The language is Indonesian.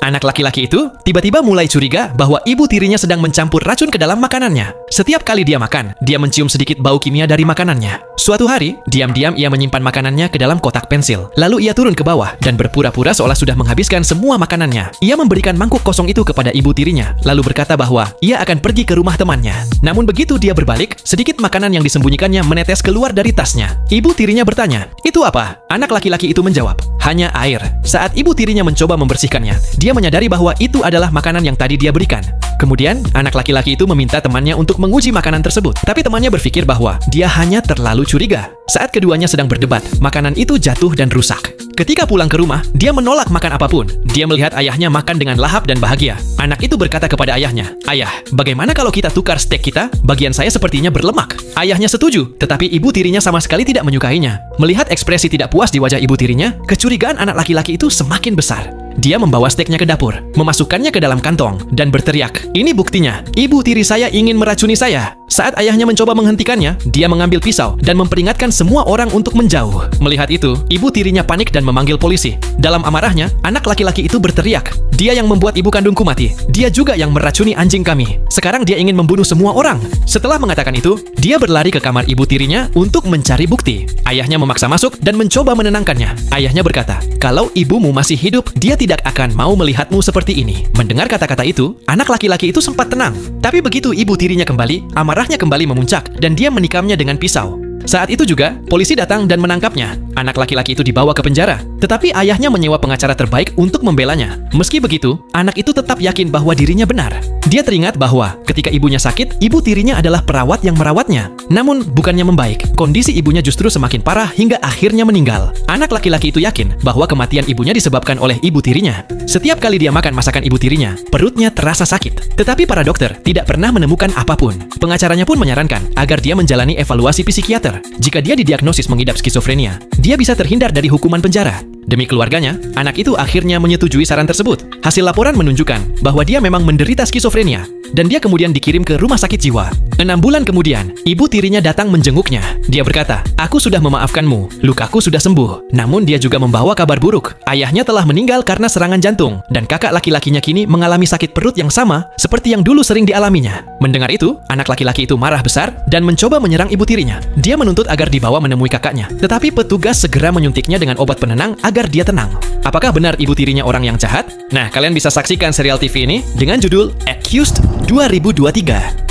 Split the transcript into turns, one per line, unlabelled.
Anak laki-laki itu tiba-tiba mulai curiga bahwa ibu tirinya sedang mencampur racun ke dalam makanannya. Setiap kali dia makan, dia mencium sedikit bau kimia dari makanannya. Suatu hari, diam-diam ia menyimpan makanannya ke dalam kotak pensil. Lalu ia turun ke bawah dan berpura-pura seolah sudah menghabiskan semua makanannya. Ia memberikan mangkuk kosong itu kepada ibu tirinya, lalu berkata bahwa ia akan pergi ke rumah temannya. Namun begitu dia berbalik, sedikit makanan yang disembunyikannya menetes keluar dari tasnya. Ibu tirinya bertanya, "Itu apa?" Anak laki-laki itu menjawab, "Hanya air." Saat ibu tirinya mencoba membersihkannya, dia menyadari bahwa itu adalah makanan yang tadi dia berikan. Kemudian, anak laki-laki itu meminta temannya untuk menguji makanan tersebut. Tapi temannya berpikir bahwa dia hanya terlalu curiga. Saat keduanya sedang berdebat, makanan itu jatuh dan rusak. Ketika pulang ke rumah, dia menolak makan apapun. Dia melihat ayahnya makan dengan lahap dan bahagia. Anak itu berkata kepada ayahnya, "Ayah, bagaimana kalau kita tukar steak kita? Bagian saya sepertinya berlemak." Ayahnya setuju, tetapi ibu tirinya sama sekali tidak menyukainya. Melihat ekspresi tidak puas di wajah ibu tirinya, kecurigaan anak laki-laki itu semakin besar. Dia membawa steaknya ke dapur, memasukkannya ke dalam kantong, dan berteriak, "Ini buktinya, ibu tiri saya ingin meracuni saya." Saat ayahnya mencoba menghentikannya, dia mengambil pisau dan memperingatkan semua orang untuk menjauh. Melihat itu, ibu tirinya panik dan memanggil polisi. Dalam amarahnya, anak laki-laki itu berteriak, "Dia yang membuat ibu kandungku mati. Dia juga yang meracuni anjing kami. Sekarang dia ingin membunuh semua orang." Setelah mengatakan itu, dia berlari ke kamar ibu tirinya untuk mencari bukti. Ayahnya memaksa masuk dan mencoba menenangkannya. Ayahnya berkata, "Kalau ibumu masih hidup, dia tidak akan mau melihatmu seperti ini." Mendengar kata-kata itu, anak laki-laki itu sempat tenang. Tapi begitu ibu tirinya kembali, amarahnya kembali memuncak dan dia menikamnya dengan pisau. Saat itu juga, polisi datang dan menangkapnya. Anak laki-laki itu dibawa ke penjara. Tetapi ayahnya menyewa pengacara terbaik untuk membelanya. Meski begitu, anak itu tetap yakin bahwa dirinya benar. Dia teringat bahwa ketika ibunya sakit, ibu tirinya adalah perawat yang merawatnya. Namun, bukannya membaik, kondisi ibunya justru semakin parah hingga akhirnya meninggal. Anak laki-laki itu yakin bahwa kematian ibunya disebabkan oleh ibu tirinya. Setiap kali dia makan masakan ibu tirinya, perutnya terasa sakit. Tetapi para dokter tidak pernah menemukan apapun. Pengacaranya pun menyarankan agar dia menjalani evaluasi psikiater. Jika dia didiagnosis mengidap skizofrenia, dia bisa terhindar dari hukuman penjara. Demi keluarganya, anak itu akhirnya menyetujui saran tersebut. Hasil laporan menunjukkan bahwa dia memang menderita skizofrenia, dan dia kemudian dikirim ke rumah sakit jiwa. 6 bulan kemudian, ibu tirinya datang menjenguknya. Dia berkata, "Aku sudah memaafkanmu, lukaku sudah sembuh." Namun dia juga membawa kabar buruk. Ayahnya telah meninggal karena serangan jantung, dan kakak laki-lakinya kini mengalami sakit perut yang sama seperti yang dulu sering dialaminya. Mendengar itu, anak laki-laki itu marah besar dan mencoba menyerang ibu tirinya. Dia menuntut agar dibawa menemui kakaknya, tetapi petugas segera menyuntiknya dengan obat penenang agar dia tenang. Apakah benar ibu tirinya orang yang jahat? Nah, kalian bisa saksikan serial TV ini dengan judul Accused 2023.